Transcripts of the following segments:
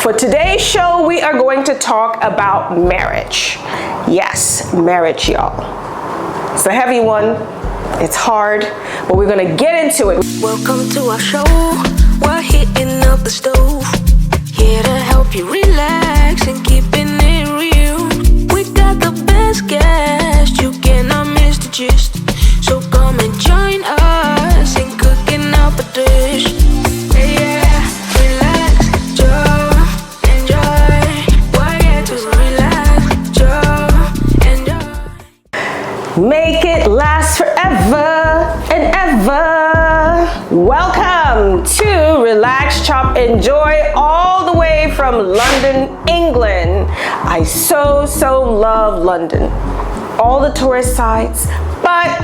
for today's show, we are going to talk about marriage. Yes, marriage, y'all. It's a heavy one. It's hard, but we're gonna get into it. Welcome to our show. We're hitting up the stove. Here to help you relax and keeping it real. We got the best guest. You cannot miss the gist. So come and join us in cooking up a dish. Yeah, relax, just enjoy. Why get to relax, just enjoy. Make it last forever and ever. Welcome to Relax, Chop, Enjoy, all the way from London, England. I so love London. All the tourist sites, but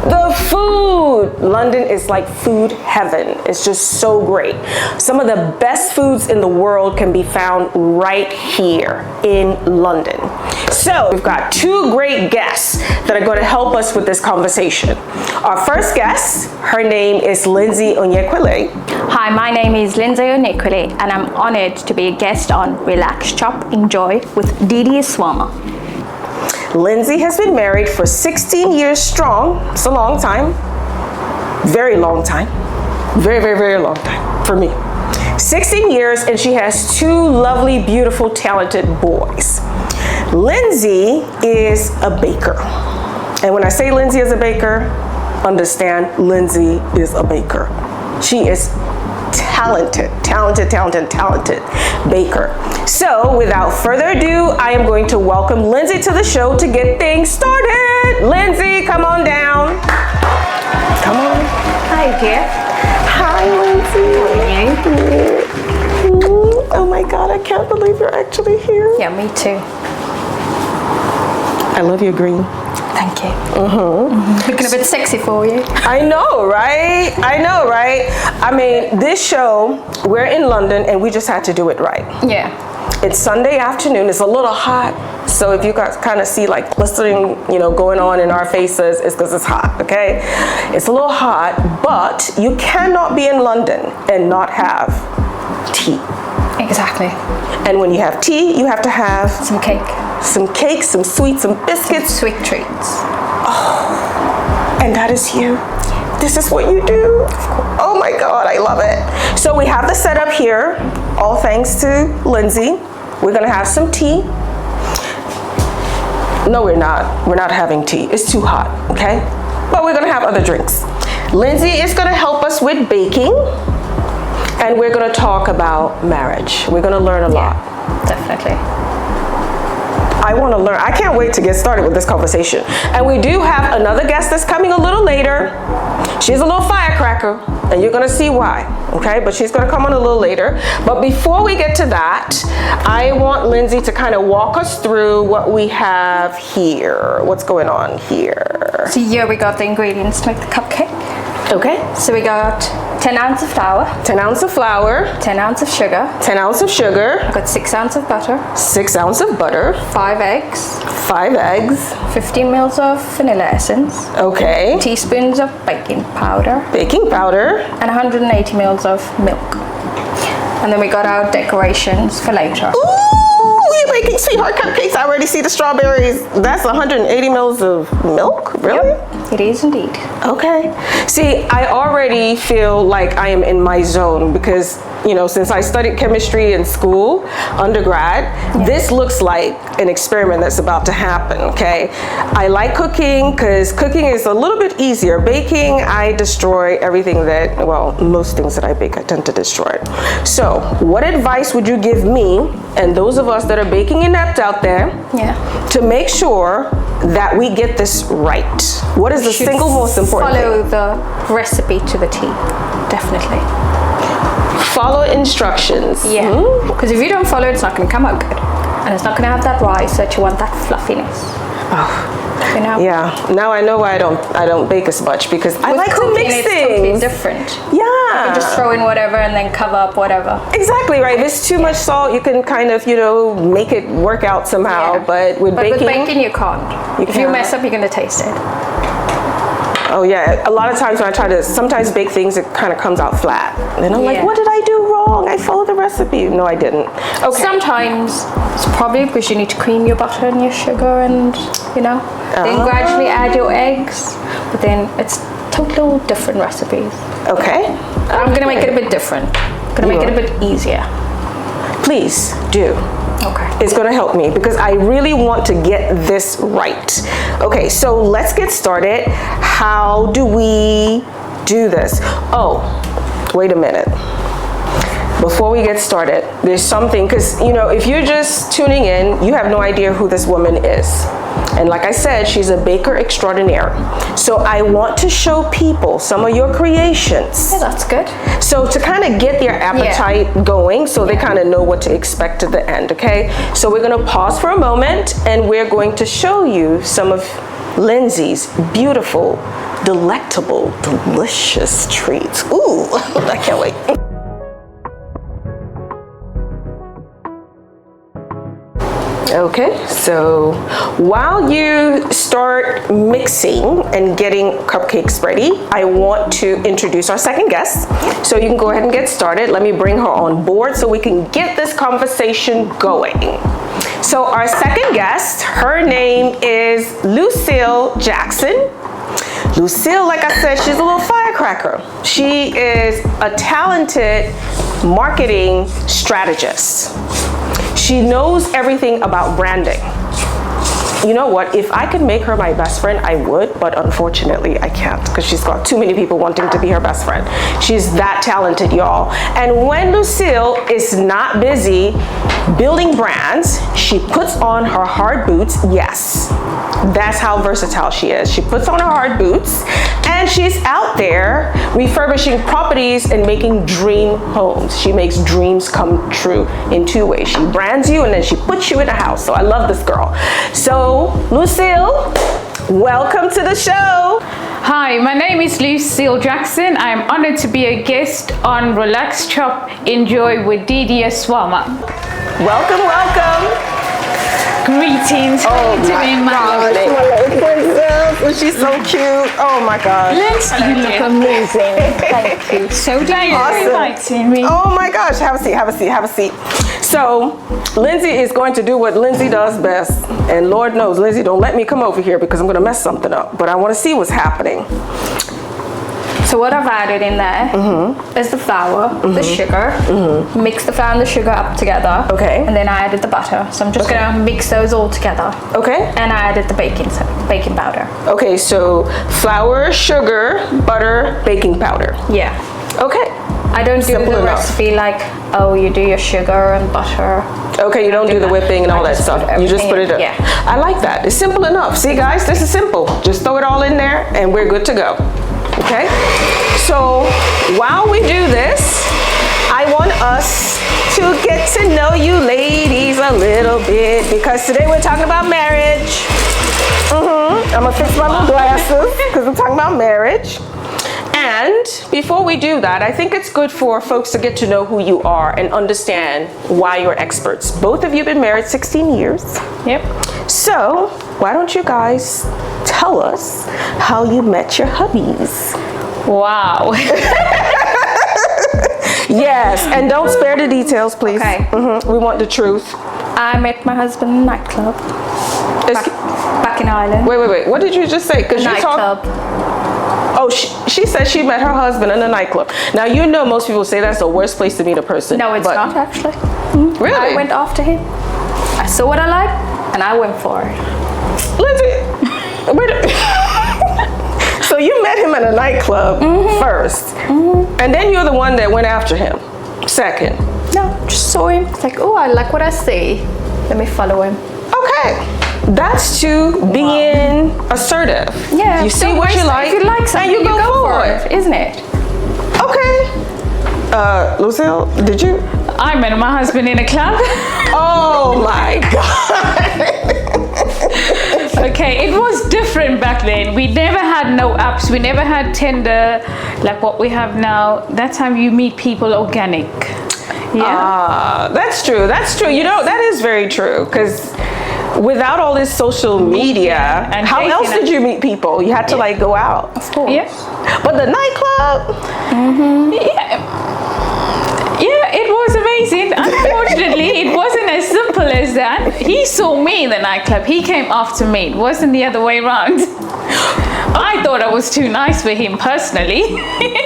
the food. London is like food heaven. It's just so great. Some of the best foods in the world can be found right here in London. So we've got two great guests that are going to help us with this conversation. Our first guest, her name is Lindsay Onyekweli. Hi, my name is Lindsay Onyekweli, and I'm honored to be a guest on Relax, Chop, Enjoy with Deedee Asuamah. Lindsay has been married for 16 years strong. It's a long time. Very long time. Very long time for me. 16 years, and she has two lovely, beautiful, talented boys. Lindsay is a baker. And when I say Lindsay is a baker, understand Lindsay is a baker. She is talented baker. So without further ado, I am going to welcome Lindsay to the show to get things started. Lindsay, come on down. Come on. Hi, dear. Hi, Lindsay. How are you? Oh my God, I can't believe you're actually here. Yeah, me too. I love your green. Thank you. Looking a bit sexy for you. I know, right? I mean, this show, we're in London and we just had to do it right. Yeah. It's Sunday afternoon. It's a little hot. So if you guys kind of see like blistering, going on in our faces, it's because it's hot, okay? It's a little hot, but you cannot be in London and not have tea. Exactly. And when you have tea, you have to have Some cake. some cake, some sweets, some biscuits. Sweet treats. And that is you. This is what you do. Oh my God, I love it. So we have the setup here, all thanks to Lindsay. We're gonna have some tea. No, we're not. We're not having tea. It's too hot, okay? But we're gonna have other drinks. Lindsay is gonna help us with baking, and we're gonna talk about marriage. We're gonna learn a lot. Definitely. I want to learn. I can't wait to get started with this conversation. And we do have another guest that's coming a little later. She's a little firecracker, and you're going to see why, okay? But she's going to come on a little later. But before we get to that, I want Lindsay to kind of walk us through what we have here. What's going on here? So here we got the ingredients to make the cupcake. Okay. So we got 10 ounces of flour. 10 ounces of flour. 10 ounces of sugar. 10 ounces of sugar. We've got 6 ounces of butter. 6 ounces of butter. 5 eggs. 5 eggs. 15 mils of vanilla essence. Okay. Teaspoons of baking powder. Baking powder. And 180 mils of milk. And then we got our decorations for later. Ooh, we're making sweetheart cupcakes. I already see the strawberries. That's 180 mils of milk? Really? Yep, it is indeed. Okay. See, I already feel like I am in my zone because, since I studied chemistry in school, undergrad, this looks like an experiment that's about to happen, okay? I like cooking because cooking is a little bit easier. Baking, I destroy everything most things that I bake, I tend to destroy. So, what advice would you give me and those of us that are baking inept out there to make sure that we get this right? What is the single most important Follow thing? the recipe to the T, definitely. Follow instructions. Yeah, because if you don't follow it, it's not going to come out good. And it's not going to have that rise that you want, that fluffiness. Oh. Yeah, now I know why I don't bake as much, because I like to mix it's things. Totally different. Yeah. You can just throw in whatever and then cover up whatever. Exactly right. If it's too much salt, you can kind of, make it work out somehow. Yeah. But with baking, you can't. If you mess up, you're going to taste it. Oh yeah, a lot of times when I try to sometimes bake things, it kind of comes out flat. And I'm like, what did I do wrong? wrong. I followed the recipe. No, I didn't. Okay. Sometimes it's probably because you need to cream your butter and your sugar and, then gradually add your eggs. But then it's total different recipes. Okay. I'm going to make it a bit different. I'm going to make it a bit easier. Please do. Okay. It's going to help me because I really want to get this right. Okay, so let's get started. How do we do this? Oh, wait a minute. Before we get started, there's something, because if you're just tuning in, you have no idea who this woman is. And like I said, she's a baker extraordinaire. So I want to show people some of your creations. Yeah, that's good. So to kind of get their appetite going, so they kind of know what to expect at the end, okay? So we're gonna pause for a moment and we're going to show you some of Lindsay's beautiful, delectable, delicious treats. Ooh, I can't wait. Okay, so while you start mixing and getting cupcakes ready, I want to introduce our second guest. So you can go ahead and get started. Let me bring her on board so we can get this conversation going. So our second guest, her name is Lucille Jackson. Lucille, like I said, she's a little firecracker. She is a talented marketing strategist. She knows everything about branding. You know what? If I could make her my best friend, I would, but unfortunately I can't because she's got too many people wanting to be her best friend. She's that talented, y'all. And when Lucille is not busy building brands, she puts on her hard boots. Yes, that's how versatile she is. She puts on her hard boots and she's out there refurbishing properties and making dream homes. She makes dreams come true in two ways. She brands you and then she puts you in a house. So I love this girl. So Lucille, welcome to the show. Hi, my name is Lucille Jackson. I am honored to be a guest on Relax, Chop, Enjoy with Dee Dee Asuamah. Welcome, welcome. Greetings. How are you doing, my lovely? She's so cute. Oh my gosh. Lindsay, you look amazing. Thank you. So glad you're inviting me. Oh my gosh. Have a seat, have a seat, have a seat. So Lindsay is going to do what Lindsay does best. And Lord knows, Lindsay, don't let me come over here because I'm going to mess something up. But I want to see what's happening. So what I've added in there is the flour, the sugar, mix the flour and the sugar up together. Okay. And then I added the butter. So I'm just gonna mix those all together. Okay. And I added the baking powder. Okay, so flour, sugar, butter, baking powder. Yeah. Okay. I don't do Simple the enough. recipe like, oh, you do your sugar and butter. Okay, you don't do the whipping and all that stuff. You just put it in. Yeah. I like that. It's simple enough. See, guys, this is simple. Just throw it all in there and we're good to go. Okay? So while we do this, I want us to get to know you ladies a little bit because today we're talking about marriage. I'm gonna fix my little glasses because we're talking about marriage. And before we do that, I think it's good for folks to get to know who you are and understand why you're experts. Both of you have been married 16 years. Yep. So why don't you guys tell us how you met your hubbies? Wow. Yes, and don't spare the details, please. Okay. We want the truth. I met my husband in a nightclub back in Ireland. Wait. What did you just say? Because you Nightclub. Oh, she said she met her husband in a nightclub. Now, you know most people say that's the worst place to meet a person. No, it's not actually. Really? I went after him. I saw what I liked and I went for it. Lindsay, so you met him at a nightclub first, and then you're the one that went after him second. No, just saw him. It's like, oh, I like what I see. Let me follow him. Okay. That's to being assertive. Yeah. You see don't what waste you it. like, If you like something, and you go for forward. it, isn't it? Okay. Lucille, did you? I met my husband in a club. Oh my God. Okay, it was different back then. We never had no apps. We never had Tinder like what we have now. That time you meet people organic. Yeah. That's true. That's true. You know, that is very true. Because without all this social media, and how dating else did you meet people? You had to like go out. Of course. Yeah. But the nightclub? Yeah, it amazing. Unfortunately, it wasn't as simple as that. He saw me in the nightclub. He came after me. It wasn't the other way around. I thought I was too nice for him personally.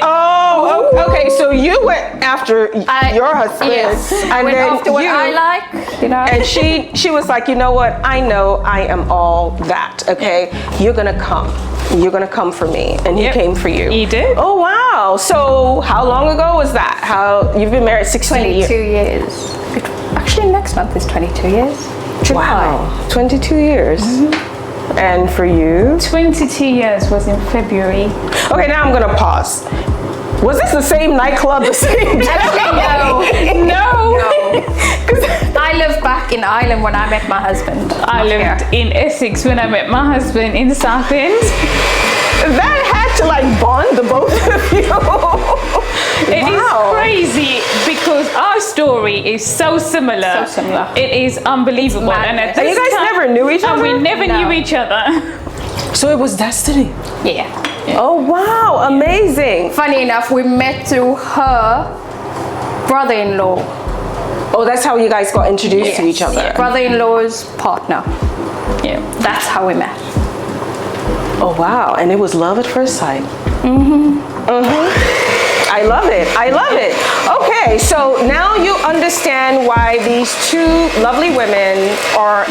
Oh, okay. So you went after your husband, Yes. and Went then after what I like, you know. And she was like, you know what? I know I am all that. Okay, you're gonna come. You're gonna come for me, and he Yep. came for you. He did. Oh wow! So how long ago was that? How you've been married 16 years? 22 years. Actually, next month is 22 years. July. Wow, 22 years. And for you? 22 years was in February. Okay, now I'm gonna pause. Was this the same nightclub, the same Actually, No. I lived back in Ireland when I met my husband. I lived in Essex when I met my husband in Southend. That had to like bond the both of you. It is Wow. crazy because our story is so similar. So similar. It is unbelievable. And at And you this guys time- never knew each And we other? never No. knew each other. So it was destiny. Yeah. Oh wow, amazing. Funny enough, we met through her brother-in-law. Oh, that's how you guys got introduced to each other. Brother-in-law's partner. Yeah. That's how we met. Oh wow, and it was love at first sight. I love it. I love it. Okay, so now you understand why these two lovely women are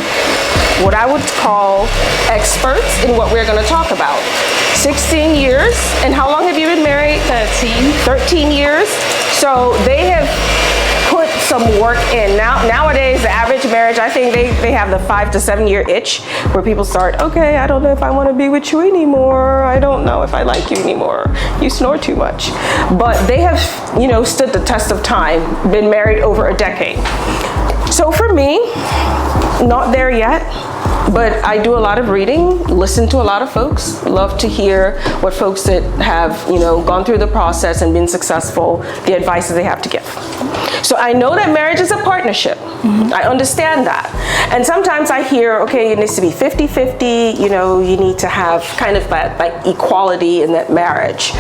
what I would call experts in what we're going to talk about. 16 years, and how long have you been married? 13. 13 years. So they have put some work in. Nowadays, the average marriage, I think they have the 5 to 7 year itch where people start, okay, I don't know if I want to be with you anymore. I don't know if I like you anymore. You snore too much. But they have, stood the test of time, been married over a decade. So for me, not there yet. But I do a lot of reading, listen to a lot of folks, love to hear what folks that have, gone through the process and been successful, the advices they have to give. So I know that marriage is a partnership. I understand that. And sometimes I hear, okay, it needs to be 50-50, you need to have kind of that like equality in that marriage.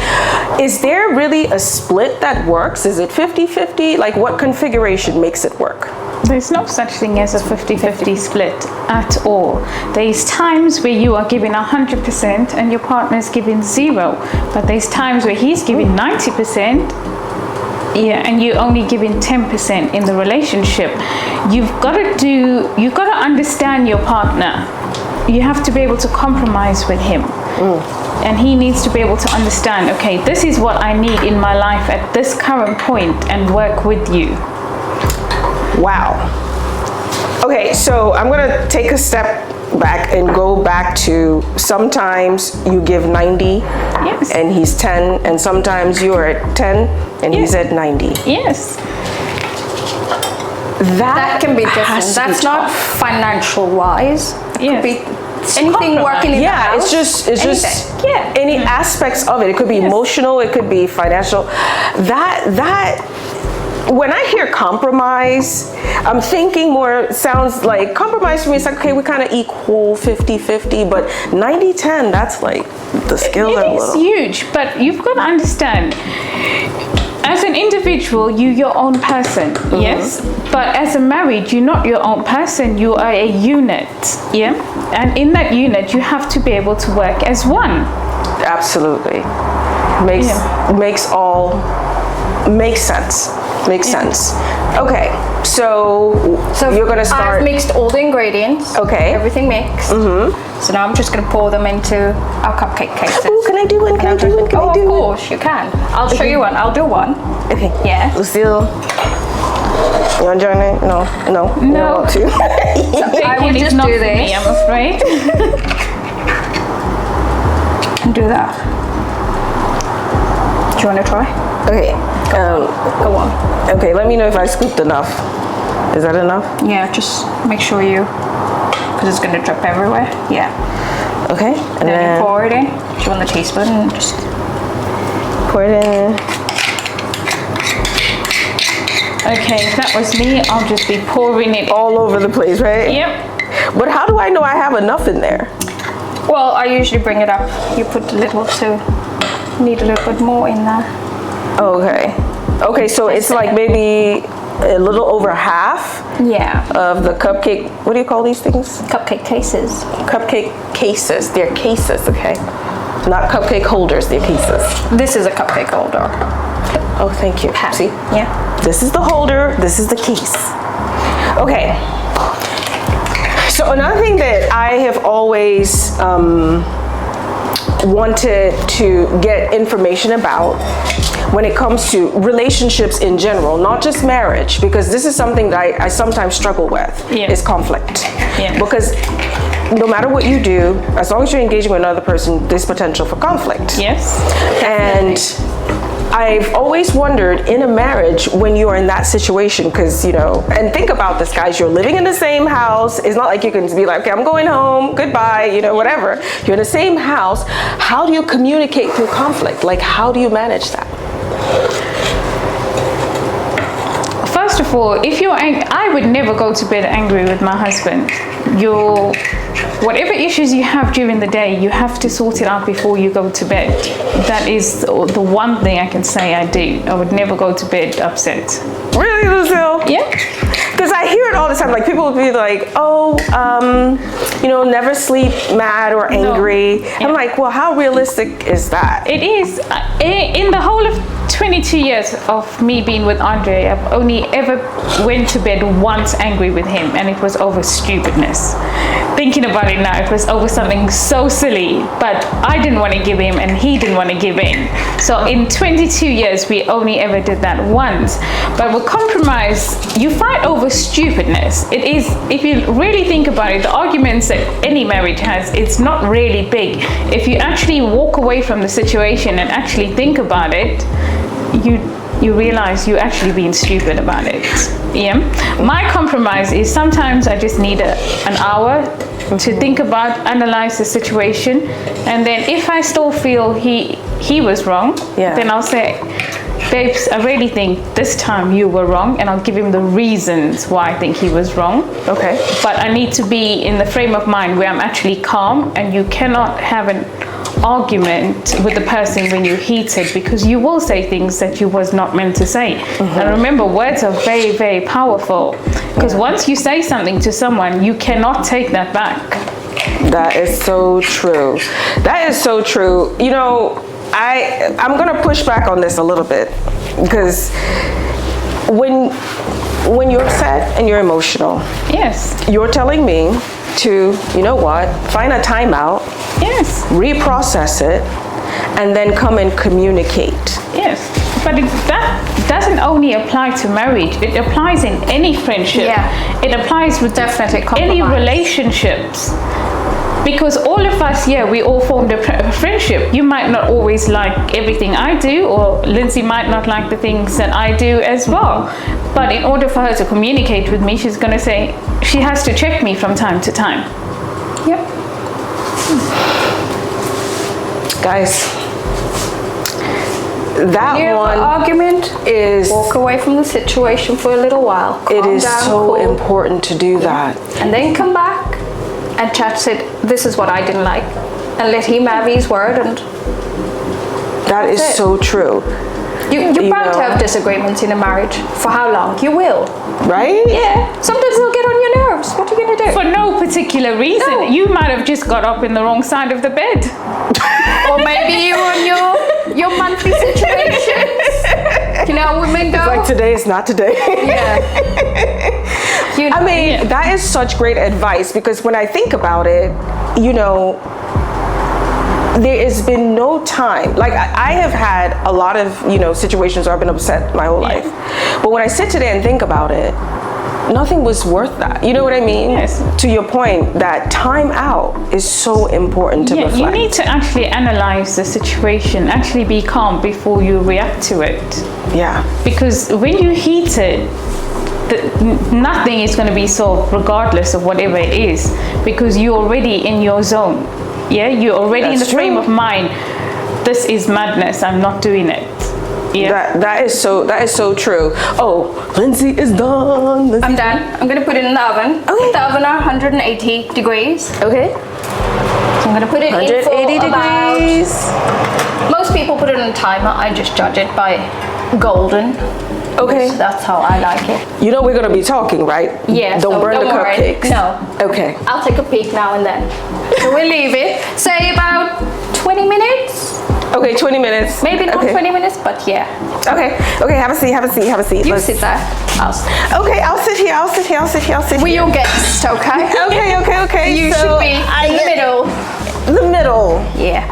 Is there really a split that works? Is it 50-50? Like what configuration makes it work? There's no such thing as a 50-50 split at all. There's times where you are giving 100% and your partner is giving 0. But there's times where he's giving 90%, and you're only giving 10% in the relationship. You've got to understand your partner. You have to be able to compromise with him. And he needs to be able to understand, okay, this is what I need in my life at this current point and work with you. Wow. Okay, so I'm gonna take a step back and go back to sometimes you give 90 Yes. and he's 10, and sometimes you're at 10 and he's at 90. Yes. That can be different. has to be That's not tough. financial wise. It Yes. could be anything compromise. working in the Yeah, house. it's just Yeah. any aspects of it. It could be emotional, it could be financial. That when I hear compromise, I'm thinking more, sounds like compromise for me, it's like, okay, we kind of equal 50-50, but 90-10, that's like the scales are a It is little. huge, but you've got to understand, as an individual, you're your own person, yes? But as a married, you're not your own person, you are a unit, yeah? And in that unit, you have to be able to work as one. Absolutely. Makes sense. Makes sense. Okay, so you're gonna start. I've mixed all the ingredients. Okay. Everything mixed. So now I'm just going to pour them into our cupcake cases. Ooh, can I do one? Can I do one? Can I do Of one? course, you can. I'll show you one. I'll do one. Okay. Yeah. Lucille, you want to join it? No. You don't want to. I will It's just not do for me, this. I'm afraid. And do that. Do you want to try? Okay. Go on. Okay. Let me know if I scooped enough. Is that enough? Yeah, just make sure you, because it's going to drip everywhere. Yeah. Okay. And Then then you pour it in. Do you want the teaspoon? And just pour it in. Okay, if that was me, I'll just be pouring it. All over the place, right? Yep. But how do I know I have enough in there? Well, I usually bring it up. You put a little too. Need a little bit more in there. Okay. Okay, so it's like maybe a little over half Yeah. of the cupcake, what do you call these things? Cupcake cases. Cupcake cases. They're cases, okay? Not cupcake holders, they're cases. This is a cupcake holder. Oh, thank you. See? Yeah. This is the holder, this is the case. Okay. So another thing that I have always wanted to get information about when it comes to relationships in general, not just marriage, because this is something that I sometimes struggle with, is conflict. Because no matter what you do, as long as you're engaging with another person, there's potential for conflict. Yes. And I've always wondered in a marriage when you are in that situation, because, you know, and think about this, guys, you're living in the same house. It's not like you can be like, okay, I'm going home, goodbye, you know, whatever. You're in the same house. How do you communicate through conflict? Like, how do you manage that? First of all, if you're angry, I would never go to bed angry with my husband. Whatever issues you have during the day, you have to sort it out before you go to bed. That is the one thing I can say I do. I would never go to bed upset. Really, Lucille? Yeah. Because I hear it all the time. Like, people will be like, oh, you know, never sleep mad or angry. Yeah. I'm like, well, how realistic is that? It is. In the whole of 22 years of me being with Andre, I've only ever went to bed once angry with him, and it was over stupidness. Thinking about it now, it was over something so silly, but I didn't want to give in and he didn't want to give in. So in 22 years, we only ever did that once. But with compromise, you fight over stupidness. It is, if you really think about it, the arguments that any marriage has, it's not really big. If you actually walk away from the situation and actually think about it, you realize you're actually being stupid about it. Yeah. My compromise is sometimes I just need an hour to think about, analyze the situation, and then if I still feel he was wrong, then I'll say, babes, I really think this time you were wrong, and I'll give him the reasons why I think he was wrong. Okay. But I need to be in the frame of mind where I'm actually calm, and you cannot have an argument with the person when you're heated, because you will say things that you was not meant to say. And remember, words are very, very powerful, because once you say something to someone, you cannot take that back. That is so true. That is so true. You know, I'm gonna push back on this a little bit, because when you're upset and you're emotional, yes, you're telling me to, you know what, find a timeout, yes, reprocess it, and then come and communicate. Yes, but that doesn't only apply to marriage. It applies in any friendship. Yeah. It applies with Definitely any compromise. relationships. Because all of us here, we all formed a friendship. You might not always like everything I do, or Lindsay might not like the things that I do as well. But in order for her to communicate with me, she's going to say, she has to check me from time to time. Yep. Guys, that You have one an argument, is, walk away from the situation for a little while. it Calm is down, so cool, important to do that. and then come back and chat, said, this is what I didn't like, and let him have his word, and That is it. so true. you're You bound to know. have disagreements in a marriage. For how long? You will. Right? Yeah. Sometimes they'll get on your nerves. What are you gonna do? For no particular reason. No. You might have just got up in the wrong side of the bed. Or maybe you're on your monthly situations. You know, women go. Like, today is not today. Yeah. You know, I mean, that is such great advice, because when I think about it, you know, there has been no time. Like, I have had a lot of, you know, situations where I've been upset my whole life. But when I sit today and think about it, nothing was worth that. You know what I mean? Yes. To your point, that time out is so important to reflect. You need to actually analyze the situation, actually be calm before you react to it. Yeah. Because when you're heated, nothing is going to be solved regardless of whatever it is, because you're already in your zone. Yeah, you're already in the frame of mind. This is madness. I'm not doing it. Yeah. That is so true. Oh, Lindsay is done. I'm done. I'm gonna put it in the oven. Okay. The oven are 180 degrees. Okay. So I'm gonna put it in 180 for degrees. Most people put it on a timer. I just judge it by golden. Okay. So that's how I like it. You know we're gonna be talking, right? Yeah. Don't so burn the worry. cupcakes. No. Okay. I'll take a peek now and then. So we'll leave it. Say about 20 minutes. Okay, 20 minutes. Maybe not okay. 20 minutes, but yeah. Okay. Okay. Have a seat. Have a seat. Have a seat. You sit there. Okay. I'll sit here. I'll sit here. I'll sit here. I'll sit We're here. your guest, okay? Okay. You So should be in the middle. the middle. Yeah.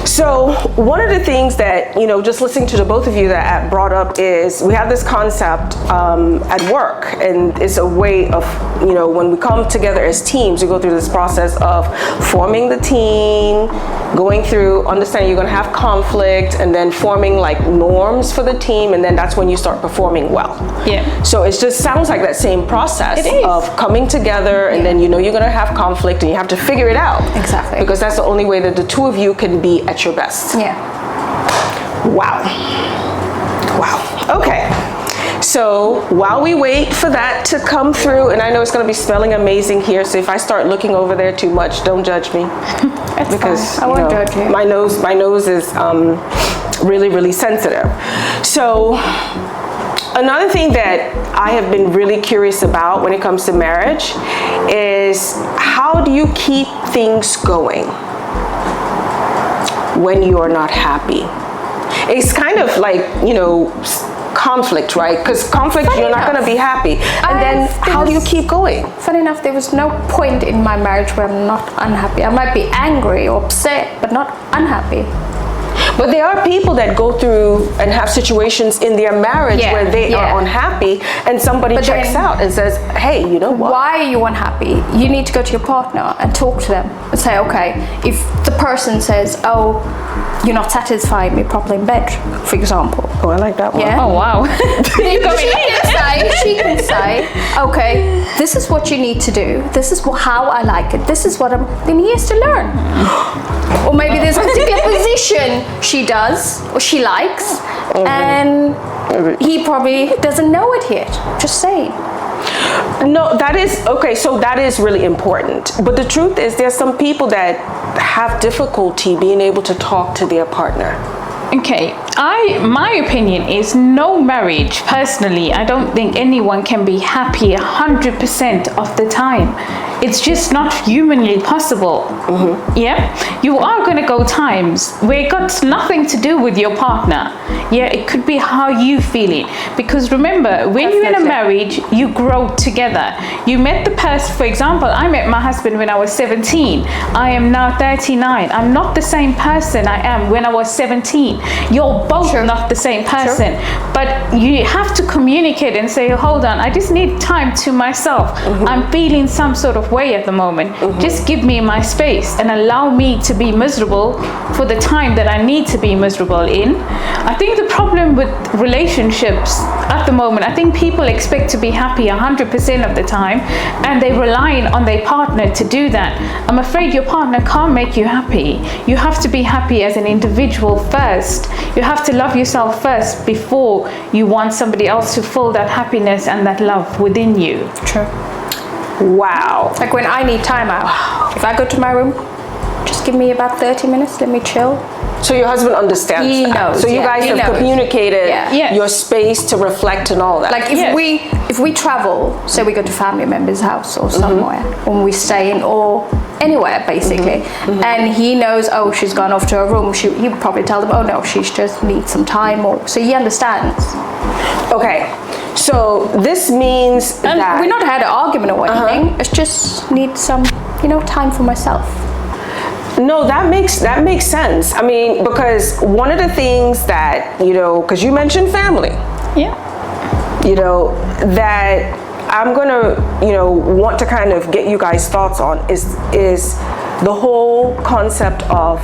So one of the things that, you know, just listening to the both of you that brought up is we have this concept at work, and it's a way of, you know, when we come together as teams, we go through this process of forming the team, going through, understanding you're going to have conflict, and then forming like norms for the team, and then that's when you start performing well. Yeah. So it just sounds like that same process It is. of coming together, and then you know you're going to have conflict, and you have to figure it out. Exactly. Because that's the only way that the two of you can be at your best. Yeah. Wow. Okay. So while we wait for that to come through, and I know it's going to be smelling amazing here, so if I start looking over there too much, don't judge me. It's Because fine. I won't judge you. my nose is really sensitive. So another thing that I have been really curious about when it comes to marriage is how do you keep things going when you're not happy? It's kind of like, you know, conflict, right? Because conflict, Funny you're not enough, going to be happy. And then how do you keep going? Funny enough, there was no point in my marriage where I'm not unhappy. I might be angry or upset, but not unhappy. But there are people that go through and have situations in their marriage Yeah, where they yeah. are unhappy, and somebody But checks then- out and says, hey, you know what? Why are you unhappy? You need to go to your partner and talk to them and say, okay, if the person says, oh, you're not satisfying me properly in bed, for example. Oh, I like that one. Yeah. Oh wow. She can say, okay, this is what you need to do. This is how I like it. This is what then he has to learn. Or maybe there's a particular position she does or she likes, and he probably doesn't know it yet. Just saying. No, that is, okay, so that is really important. But the truth is there's some people that have difficulty being able to talk to their partner. Okay, my opinion is no marriage, personally, I don't think anyone can be happy 100% of the time. It's just not humanly possible. Yeah, you are going to go times where it got nothing to do with your partner. Yeah, it could be how you feel it. Because remember, when you're in a marriage, you grow together. You met the person, for example, I met my husband when I was 17. I am now 39. I'm not the same person I am when I was 17. You're both not the same person. But you have to communicate and say, hold on, I just need time to myself. I'm feeling some sort of way at the moment. Just give me my space and allow me to be miserable for the time that I need to be miserable in. I think the problem with relationships at the moment, I think people expect to be happy 100% of the time, and they're relying on their partner to do that. I'm afraid your partner can't make you happy. You have to be happy as an individual first. You have to love yourself first before you want somebody else to fill that happiness and that love within you. True. Wow. Like when I need time out, if I go to my room, just give me about 30 minutes, let me chill. So your husband understands He that. knows, So you yeah, guys he have knows. communicated Yeah. Yes. your space to reflect and all that. Like if we travel, say we go to family member's house or somewhere, when we stay in or anywhere basically, and he knows, oh, she's gone off to her room, he would probably tell them, oh no, she just needs some time, or so he understands. Okay, so this means And that we're not had an argument or anything. It's just need some, time for myself. No, that makes sense. I mean, because one of the things that, because you mentioned family, Yeah. that I'm gonna, want to kind of get you guys' thoughts on is the whole concept of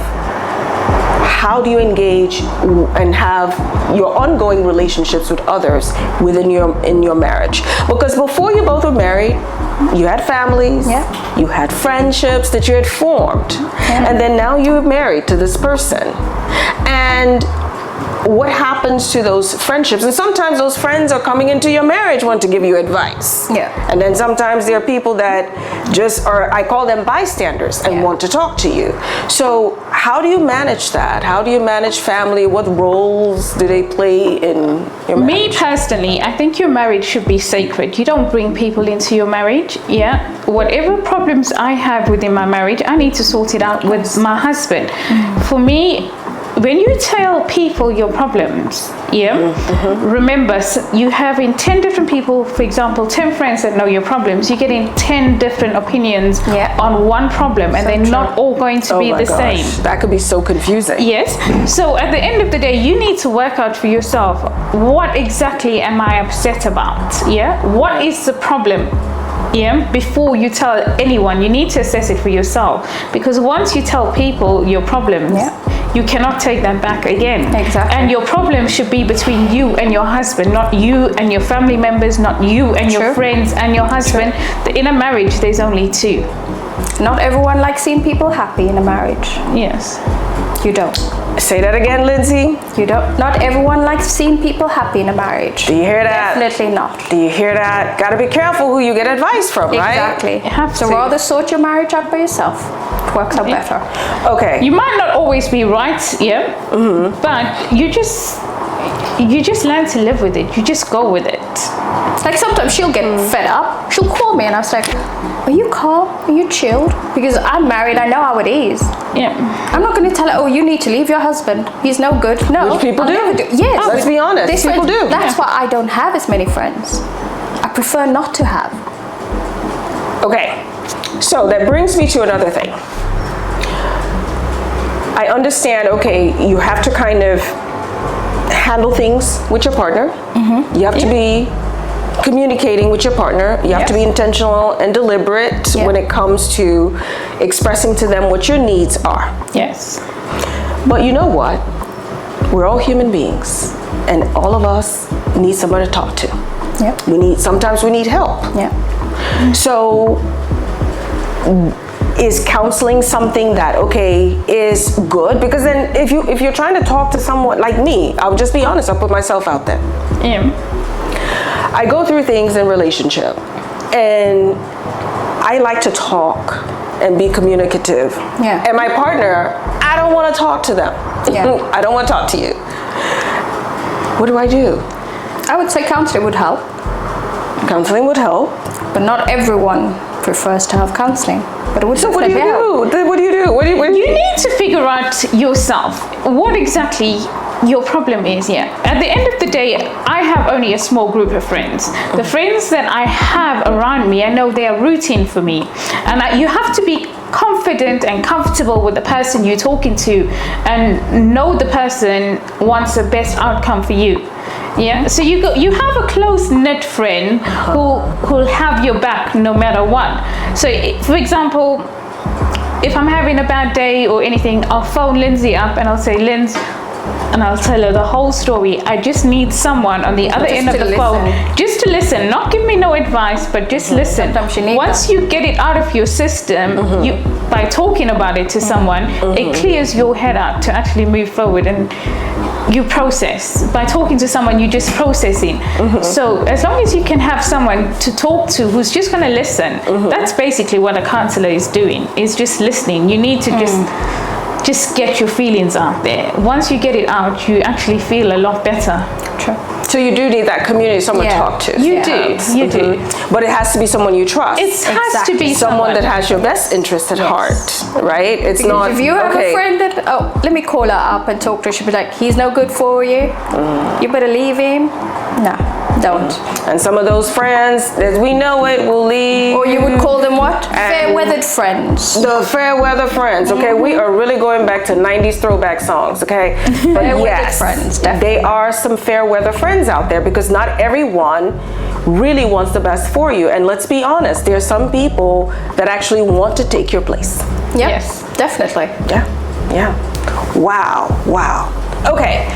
how do you engage and have your ongoing relationships with others in your marriage? Because before you both were married, you had families, you had friendships that you had formed, and then now you're married to this person. And what happens to those friendships? And sometimes those friends are coming into your marriage, want to give you advice. Yeah. And then sometimes there are people that just are, I call them bystanders, and want to talk to you. So how do you manage that? How do you manage family? What roles do they play in your marriage? Me personally, I think your marriage should be sacred. You don't bring people into your marriage. Yeah. Whatever problems I have within my marriage, I need to sort it out with my husband. For me, when you tell people your problems, remember, you have in 10 different people, for example, 10 friends that know your problems, you're getting 10 different opinions on one problem, and they're not all going to be the same. That could be so confusing. Yes. So at the end of the day, you need to work out for yourself, what exactly am I upset about? Yeah. What is the problem? Yeah, before you tell anyone, you need to assess it for yourself, because once you tell people your problems, you cannot take them back again. Exactly. And your problem should be between you and your husband, not you and your family members, not you and your friends and your husband. In a marriage, there's only two. Not everyone likes seeing people happy in a marriage. Yes. You don't. Say that again, Lindsay. You don't. Not everyone likes seeing people happy in a marriage. Do you hear that? Definitely not. Do you hear that? Gotta be careful who you get advice from, right? Exactly. You have so to. rather sort your marriage out by yourself. It works out better. Okay. You might not always be right, but you just learn to live with it. You just go with it. Like sometimes she'll get fed up. She'll call me and I was like, are you calm? Are you chilled? Because I'm married, I know how it is. Yeah. I'm not going to tell her, oh, you need to leave your husband. He's no good. No. Which people I'll do. never Yes. Let's be honest. This People friend- do. That's why I don't have as many friends. I prefer not to have. Okay. So that brings me to another thing. I understand, okay, you have to kind of handle things with your partner. You have to be communicating with your partner. You have to be intentional and deliberate when it comes to expressing to them what your needs are. Yes. But you know what? We're all human beings, and all of us need someone to talk to. Sometimes we need help. So is counseling something that is good? Because then if you're trying to talk to someone like me, I'll just be honest, I'll put myself out there. I go through things in relationship, and I like to talk and be communicative. And my partner, I don't want to talk to them. I don't want to talk to you. What do I do? I would say counseling would help. Counseling would help. But not everyone prefers to have counseling. But it would So what do you do? What do you do? You need to figure out yourself what exactly your problem is. At the end of the day, I have only a small group of friends. The friends that I have around me, I know they are routine for me. And you have to be confident and comfortable with the person you're talking to, and know the person wants the best outcome for you. So you have a close-knit friend who'll have your back no matter what. So for example, if I'm having a bad day or anything, I'll phone Lindsay up and I'll say, Linz, and I'll tell her the whole story. I just need someone on the other end of the phone just to listen, not give me no advice, but just listen. Once you get it out of your system, by talking about it to someone, it clears your head out to actually move forward, and you process. By talking to someone, you're just processing. So as long as you can have someone to talk to who's just going to listen, that's basically what a counselor is doing, is just listening. You need to just get your feelings out there. Once you get it out, you actually feel a lot better. So you do need that community, someone to talk to. You do. But it has to be someone you trust. It has to be someone that has your best interest at heart, right? It's Because not. if you have a friend that, let me call her up and talk to her, she'll be like, he's no good for you. You better leave him. No, don't. And some of those friends, as we know it, will leave. Or you would call them what? Fair-weathered friends. The fair weather friends, okay? We are really going back to 90s throwback songs, okay? But yes, friends, they are some fair weather friends out there, because not everyone really wants the best for you. And let's be honest, there are some people that actually want to take your place. Yes, definitely. Yeah. Wow. Okay.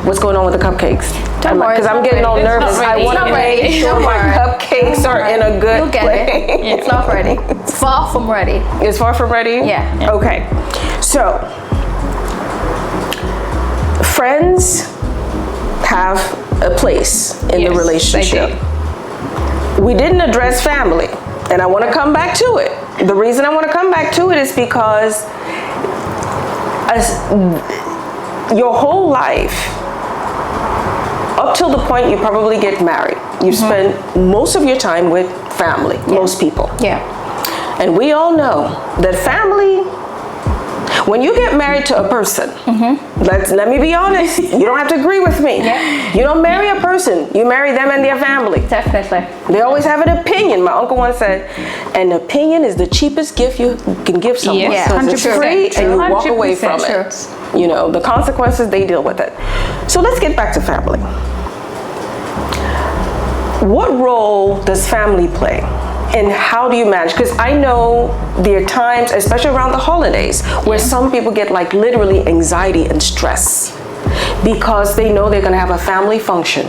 What's going on with the cupcakes? Don't worry. Because I'm getting all nervous. I want to make sure my cupcakes are in a good You'll get place. it. It's not ready. It's far from ready. It's far from ready? Yeah. Okay. So, friends have a place in the relationship. We didn't address family, and I want to come back to it. The reason I want to come back to it is because your whole life, up till the point you probably get married, you spend most of your time with family, most people. Yeah. And we all know that family, when you get married to a person, let me be honest, you don't have to agree with me. Yeah. You don't marry a person, you marry them and their family. Definitely. They always have an opinion. My uncle once said, an opinion is the cheapest gift you can give someone. Yes, because it's 100% free and you walk away from 100% it. You know, the consequences, they deal with it. So let's get back to family. What role does family play? And how do you manage? Because I know there are times, especially around the holidays, where some people get like literally anxiety and stress because they know they're going to have a family function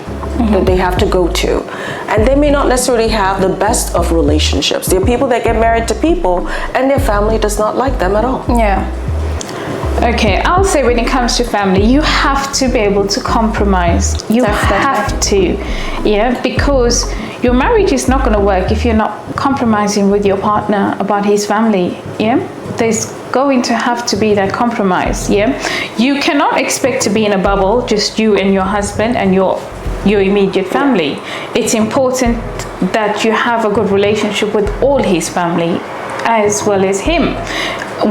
that they have to go to. And they may not necessarily have the best of relationships. There are people that get married to people and their family does not like them at all. Yeah. Okay, I'll say when it comes to family, you have to be able to compromise. You have to, because your marriage is not going to work if you're not compromising with your partner about his family. There's going to have to be that compromise. You cannot expect to be in a bubble, just you and your husband and your immediate family. It's important that you have a good relationship with all his family as well as him.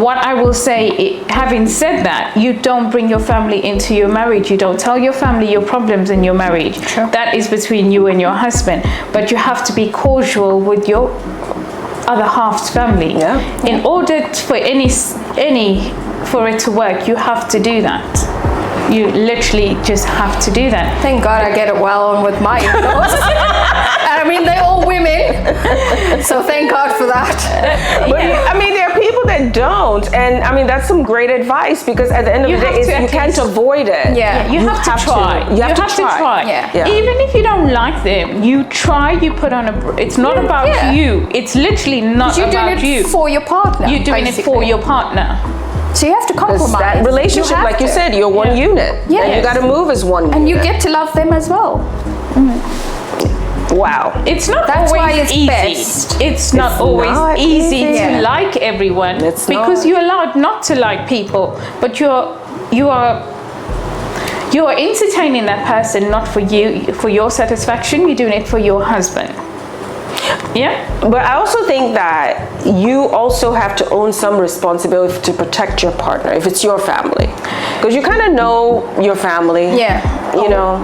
What I will say, having said that, you don't bring your family into your marriage. You don't tell your family your problems in your marriage. Sure. That is between you and your husband. But you have to be cordial with your other half's family. In order for for it to work, you have to do that. You literally just have to do that. Thank God I get it well on with my in-laws. I mean, they're all women, so thank God for that. But I mean, there are people that don't, and I mean, that's some great advice because at the end of the day, you can't avoid it. You have to try. You have to try. Yeah. Even if you don't like them, you try. You put on it's not about you. It's literally not You're about doing you. it for your partner. You're doing it for your partner. So you have to compromise. That relationship, like you said, you're one unit. Yeah. And you got to move as one unit. And you get to love them as well. Wow. It's not That's always why it's easy. best. It's not always easy to like everyone because you're allowed not to like people, but you are entertaining that person not for you, for your satisfaction. You're doing it for your husband. But I also think that you also have to own some responsibility to protect your partner if it's your family, because you kind of know your family. You know.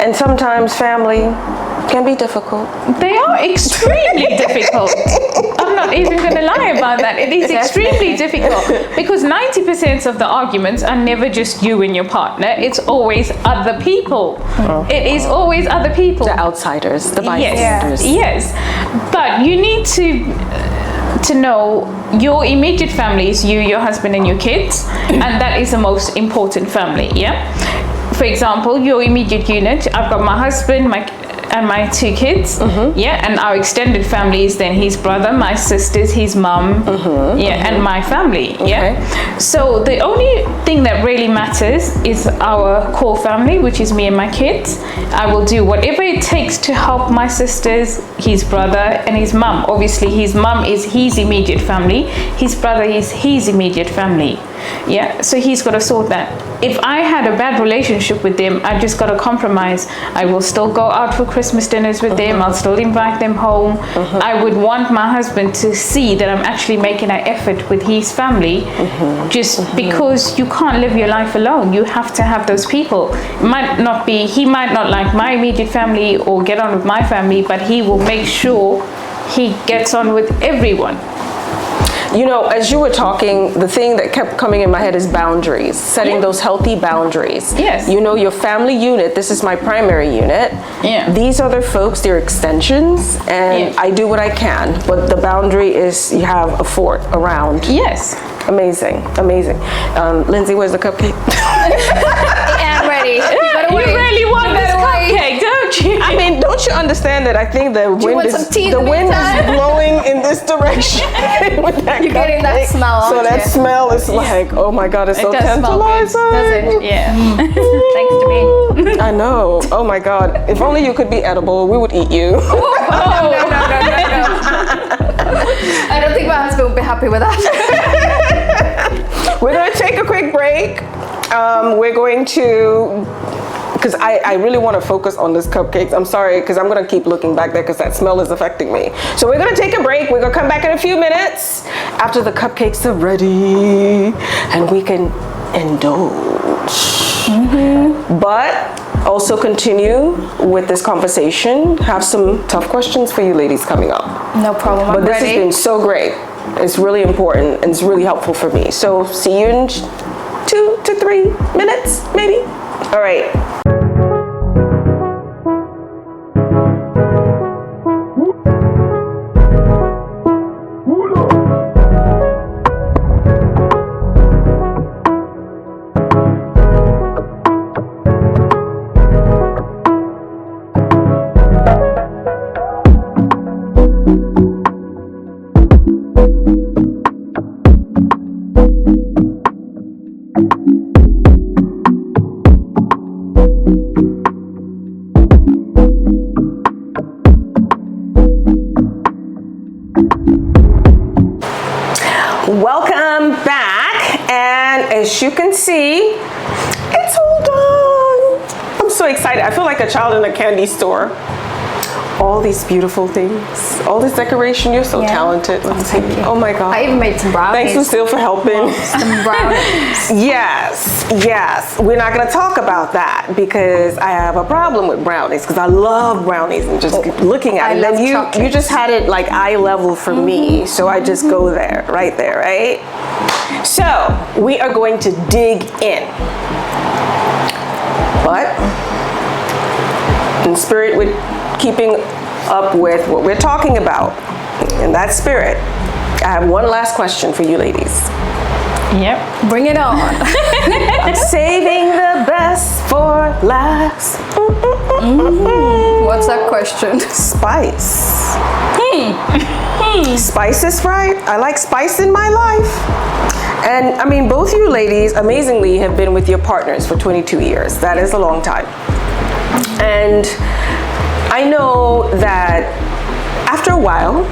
And sometimes family can be difficult. They are extremely difficult. I'm not even going to lie about that. It is extremely difficult because 90% of the arguments are never just you and your partner. It's always other people. It is always other people. The outsiders, the bystanders. Yes. But you need to know your immediate family is you, your husband, and your kids, and that is the most important family. For example, your immediate unit, I've got my husband, and my 2 kids, and our extended family is then his brother, my sisters, his mum, and my family, So the only thing that really matters is our core family, which is me and my kids. I will do whatever it takes to help my sisters, his brother, and his mum. Obviously, his mum is his immediate family. His brother is his immediate family. So he's got to sort that. If I had a bad relationship with them, I just got to compromise. I will still go out for Christmas dinners with them. I'll still invite them home. I would want my husband to see that I'm actually making an effort with his family, just because you can't live your life alone. You have to have those people. He might not like my immediate family or get on with my family, but he will make sure he gets on with everyone. You know, as you were talking, the thing that kept coming in my head is boundaries, setting those healthy boundaries. You know, your family unit, this is my primary unit. These other folks, they're extensions, and I do what I can, but the boundary is you have a fort around. Amazing, amazing. Lindsay, where's the cupcake? I'm ready. You really want this cupcake, don't I mean, don't you understand that I think the wind want is some tea in the the wind is meantime? blowing in this direction with that You're getting that cupcake. smell, So aren't that you? smell is like, oh my God, it's so It does smell good, tantalizing. Does it? Yeah. Thanks to me. I know. Oh my God. If only you could be edible, we would eat you. No. I don't think my husband would be happy with that. We're going to take a quick break. We're going to, because I really want to focus on this cupcakes. I'm sorry, because I'm going to keep looking back there because that smell is affecting me. So we're going to take a break. We're going to come back in a few minutes after the cupcakes are ready and we can indulge. But also continue with this conversation. Have some tough questions for you ladies coming up. No problem. But I'm this ready. has been so great. It's really important and it's really helpful for me. So see you in 2 to 3 minutes, maybe. All right. Welcome back, and as you can see, it's all done. I'm so excited. I feel like a child in a candy store. All these beautiful things, all this decoration. You're so talented. Let's see. Oh my God. I even made some brownies. Thanks, Lucille, for helping. Some brownies. Yes. We're not going to talk about that because I have a problem with brownies because I love brownies and just keep looking at it. I love And you chocolates. just had it like eye level for me, so I just go there, right there, right? So we are going to dig in, but in spirit with keeping up with what we're talking about, in that spirit, I have one last question for you ladies. Yep. Bring it on. I'm saving the best for last. What's that question? Spice. Spice is right. I like spice in my life. And I mean, both you ladies amazingly have been with your partners for 22 years. That is a long time. And I know that after a while,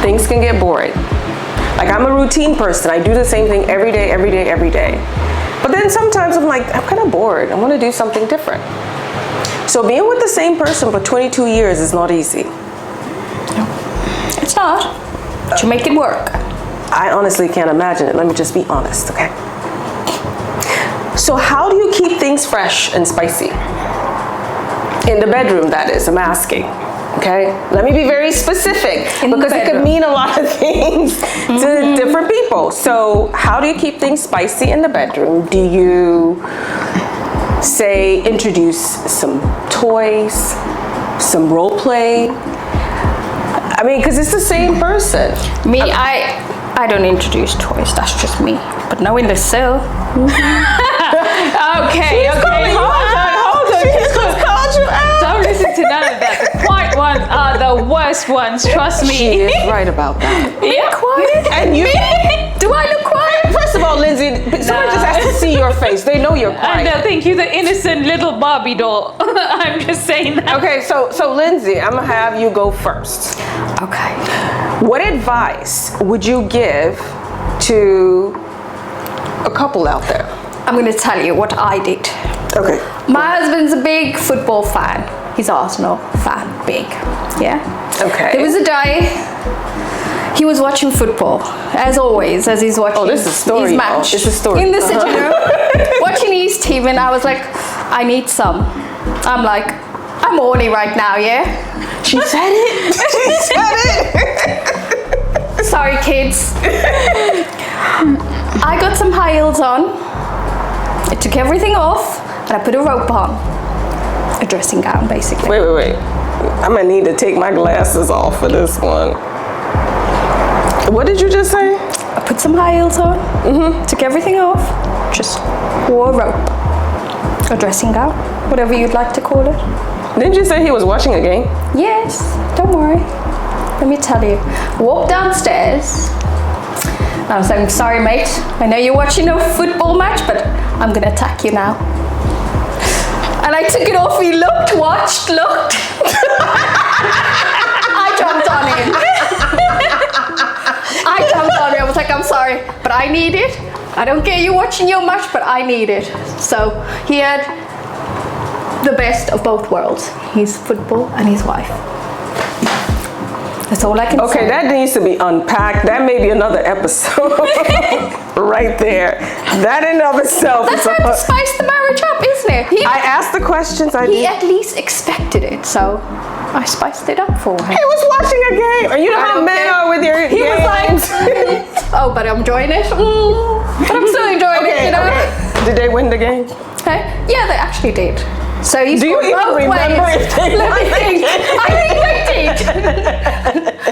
things can get boring. Like, I'm a routine person. I do the same thing every day. But then sometimes I'm like, I'm kind of bored. I want to do something different. So being with the same person for 22 years is not easy. It's not. But you make it work. I honestly can't imagine it. Let me just be honest, okay? So how do you keep things fresh and spicy? In the bedroom, that is, I'm asking. Okay, let me be very specific because it could mean a lot of things to different people. So how do you keep things spicy in the bedroom? Do you say introduce some toys, some role play? I mean, because it's the same person. Me, I don't introduce toys. That's just me. But knowing Lucille. Okay. Hold on. She's just called you out. Don't listen to none of that. The quiet ones are the worst ones. Trust me. She is right about that. Yeah. Quiet. And you, Do I look quiet? first of all, Lindsay, someone just has to see your face. They know you're And quiet. they'll think you're the innocent little Barbie doll. I'm just saying that. Okay, so Lindsay, I'm gonna have you go first. Okay. What advice would you give to a couple out there? I'm going to tell you what I did. Okay. My husband's a big football fan. He's Arsenal fan, big. Yeah? Okay. There was a day he was watching football, as always, as he's watching this is a story, his match. y'all. It's a story. In the sitting room, watching his team, and I was like, I need some. I'm like, I'm horny right now, yeah? She said it. She said it. Sorry, kids. I got some high heels on. I took everything off, and I put a rope on. A dressing gown, basically. Wait. I'm gonna need to take my glasses off for this one. What did you just say? I put some high heels on, took everything off, just wore a rope. A dressing gown, whatever you'd like to call it. Didn't you say he was watching a game? Yes, don't worry. Let me tell you. Walked downstairs. I was like, I'm sorry, mate. I know you're watching a football match, but I'm gonna attack you now. And I took it off. He looked, watched, looked. I jumped on him. I was like, I'm sorry, but I need it. I don't care you watching your match, but I need it. So he had the best of both worlds. His football and his wife. That's all I can say. Okay, that needs to be unpacked. That may be another episode right there. That in and of itself. That's how to spice the marriage up, isn't it? I asked the questions. He at least expected it, so I spiced it up for him. He was watching a game. Are you know how men are with your He games? was like, oh, but I'm enjoying it. But I'm still enjoying it, you know? Okay. Did they win the game? Hey? Yeah, they actually did. So he's Do you even both remember ways. if they Let me won? think. I think they did.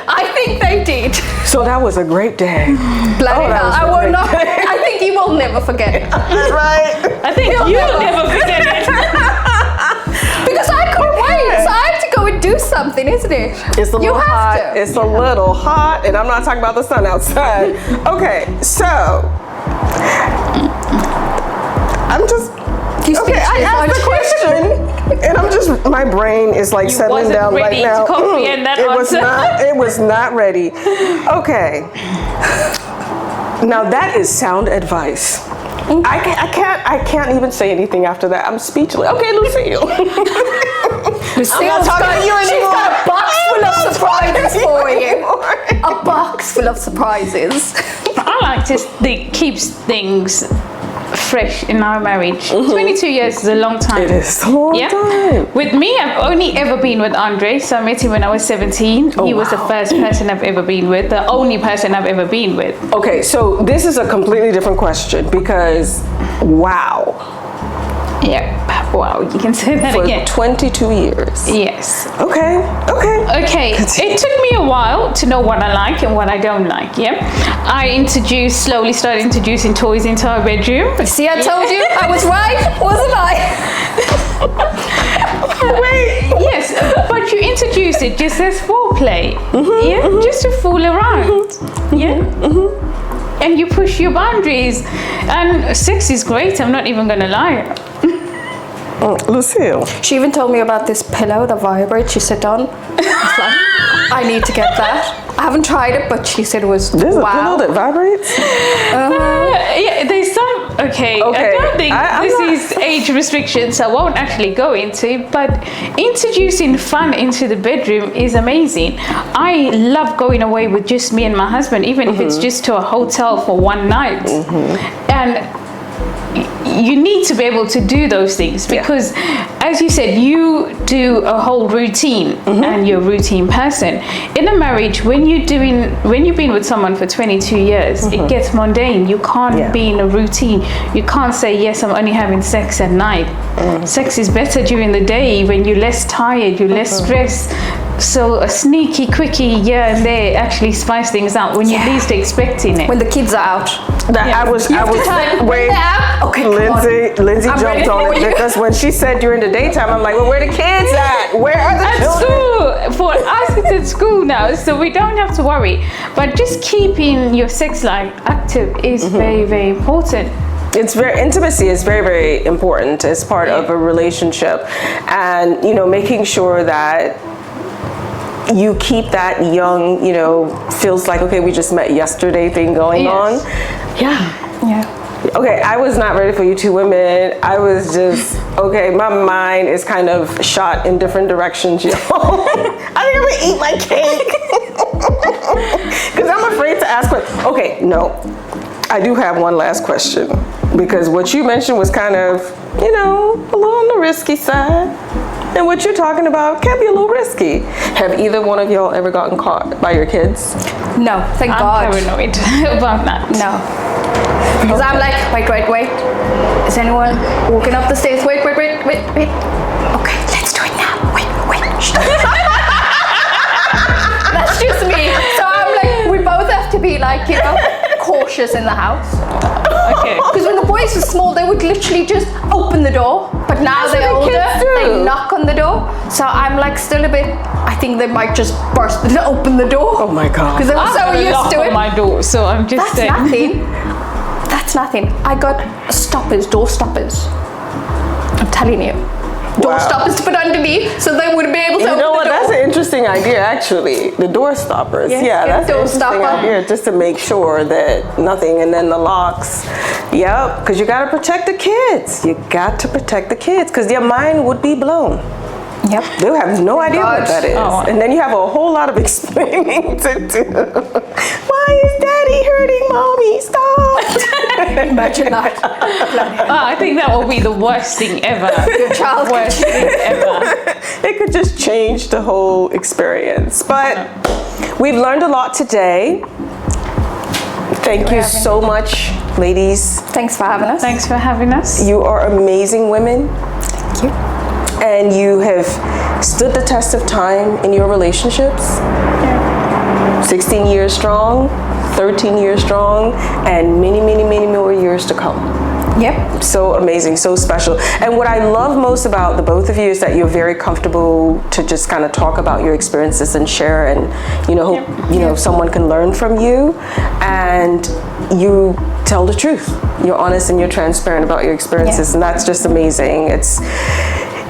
I think they did. So that was a great day. Bloody that hell. was I a will great not. day. I think you will never forget it. Right? I think you'll never forget it. Because I couldn't wait. So I have to go and do something, isn't it? It's a You little have hot. to. It's a little hot, and I'm not talking about the sun outside. Okay, so I'm just. Okay, I asked the question, and I'm just, my brain is like settling wasn't down right ready now. to comprehend that It answer. was not ready. Okay. Now that is sound advice. I can't even say anything after that. I'm speechless. Okay, Lucille. Lucille's I'm not talking to you she's anymore. got a box full of surprises for you. Anymore. A box full of surprises. I like to keeps things fresh in our marriage. 22 years is a long time. It is a long time. With me, I've only ever been with Andre, so I met him when I was 17. He was the first person I've ever been with, the only person I've ever been with. Okay, so this is a completely different question because, wow. Yeah, wow, you can say that For again. 22 years. Yes. Okay. Okay, it took me a while to know what I like and what I don't like, yeah? I slowly started introducing toys into our bedroom. See, I told you I was right, wasn't I? Wait. Yes, but you introduce it just as foreplay, just to fool around, and you push your boundaries, and sex is great, I'm not even gonna lie. Lucille. She even told me about this pillow that vibrates you sit on. It's like, I need to get that. I haven't tried it, but she said it was There's a wow. pillow that vibrates? Yeah, there's some, okay. I don't think this is age restrictions, so I won't actually go into it, but introducing fun into the bedroom is amazing. I love going away with just me and my husband, even if it's just to a hotel for one night. And you need to be able to do those things because, as you said, you do a whole routine and you're a routine person. In a marriage, when you've been with someone for 22 years, it gets mundane. You can't be in a routine. You can't say, yes, I'm only having sex at night. Sex is better during the day when you're less tired, you're less stressed. So a sneaky quickie here and there actually spice things out when you're least expecting it. When the kids are out. I was wait. Okay, Lindsay jumped ready on for it you. because when she said during the daytime, I'm like, well, where are the kids at? Where are the At children? school, for us it's at school now, so we don't have to worry. But just keeping your sex life active is very, very important. Intimacy is very, very important as part of a relationship, and making sure that you keep that young, feels like, okay, we just met yesterday thing going on. Yeah. Okay, I was not ready for you two women. I was just, okay, my mind is kind of shot in different directions, yo. I think I'm gonna eat my cake. Because I'm afraid to ask questions. Okay, no. I do have one last question. Because what you mentioned was kind of, a little on the risky side. And what you're talking about can be a little risky. Have either one of y'all ever gotten caught by your kids? No, thank I'm God. paranoid about that. No. Because I'm like, wait. Is anyone walking up the stairs? Wait. Okay, let's do it now. Wait. Shh. That's just me. So I'm like, we both have to be like, cautious in the house. Okay. Because when the boys boys were small, they would literally just open the door. But now That's they're what the kids older, do. they knock on the door. So I'm like still a bit, I think they might just burst and open the door. Oh my God. Because they were so used Knock to on it. my door, so I'm just That's saying. nothing. That's nothing. I got stoppers, door stoppers. I'm telling you. Door Wow. stoppers to put underneath so they would be able to You open know what? the door. That's an interesting idea, actually. The door stoppers. Yes, Yeah, get a that's an door interesting stopper. idea, just to make sure that nothing. And then the locks. Yep, because you got to protect the kids. You got to protect the kids because their mind would be blown. Yep. They'll have no idea what God. that is. Oh. And then you have a whole lot of explaining to do. Why is daddy hurting mommy? Stop. Imagine that. I think that will be the worst thing ever. Your child Worst thing ever. It could just change the whole experience. But we've learned a lot today. Thank you so much, ladies. Thanks for having us. Thanks for having us. You are amazing women. Thank you. And you have stood the test of time in your relationships. 16 years strong, 13 years strong, and many, many, many more years to come. Yep. So amazing, so special. And what I love most about the both of you is that you're very comfortable to just kind of talk about your experiences and share, and hope someone can learn from you, and you tell the truth. You're honest and you're transparent about your experiences, and that's just amazing.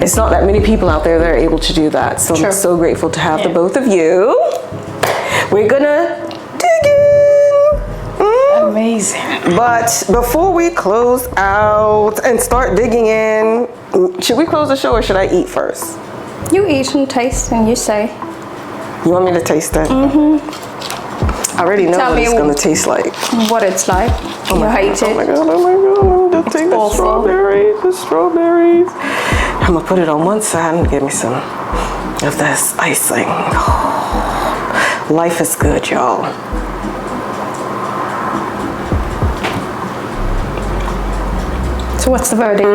It's not that many people out there that are able to do that. So I'm so grateful to have the both of you. We're gonna dig in. Amazing. But before we close out and start digging in, should we close the show or should I eat first? You eat and taste and you say. You want me to taste it? Mm-hmm. I already know Tell what me it's gonna taste like. What it's like. You hate Oh my it. god, oh my god. Let me just take the awful. strawberries. I'm gonna put it on one side and give me some of this icing. Life is good, y'all. So what's the verdict?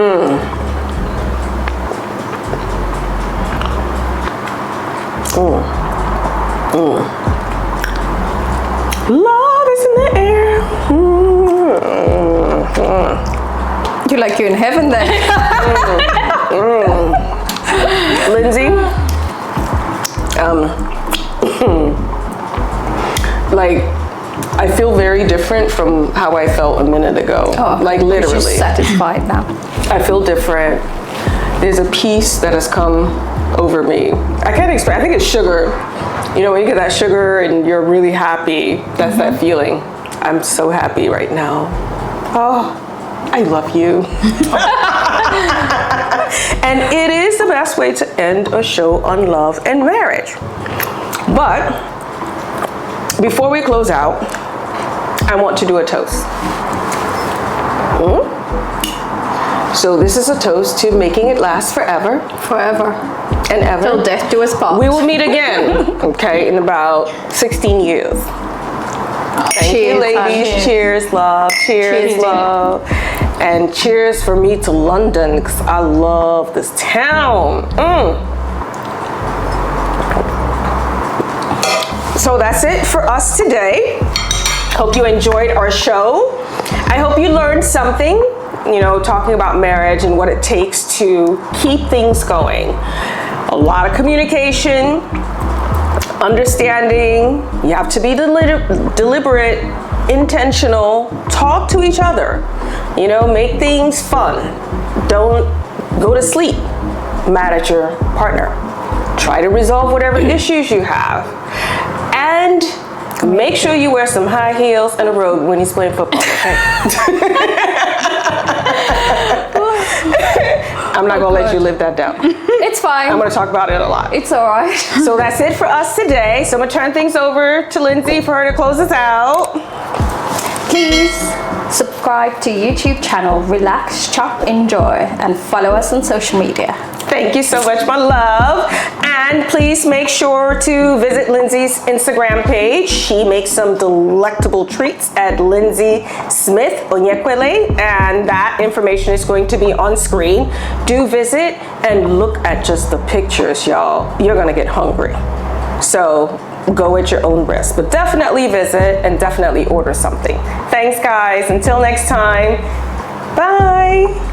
Love is in the air. You're like you're in heaven then. Lindsay, like, I feel very different from how I felt a minute ago. Like You're literally. just satisfied now. I feel different. There's a peace that has come over me. I can't explain. I think it's sugar. You know, when you get that sugar and you're really happy, that's that feeling. I'm so happy right now. Oh, I love you. And it is the best way to end a show on love and marriage. But before we close out, I want to do a toast. So this is a toast to making it last forever Forever. and ever. Till death do us part. We will meet again, okay, in about 16 years. Thank you, Cheers, ladies. honey. Cheers, love. Cheers, Cheers, love. And cheers for me to London, because I love this town. So that's it for us today. Hope you enjoyed our show. I hope you learned something, talking about marriage and what it takes to keep things going. A lot of communication, understanding. You have to be deliberate, intentional, talk to each other, make things fun. Don't go to sleep mad at your partner. Try to resolve whatever issues you have. And make sure you wear some high heels and a robe when he's playing football, okay? I'm not gonna let you live that down. It's fine. I'm gonna talk about it a lot. It's all right. So that's it for us today. So I'm gonna turn things over to Lindsay for her to close us out. Please subscribe to YouTube channel Relax, Chop, Enjoy, and follow us on social media. Thank you so much, my love. And please make sure to visit Lindsay's Instagram page. She makes some delectable treats at Lindsay Smith Onyekweli, and that information is going to be on screen. Do visit and look at just the pictures, y'all. You're gonna get hungry. So go at your own risk, but definitely visit and definitely order something. Thanks, guys. Until next time, Bye.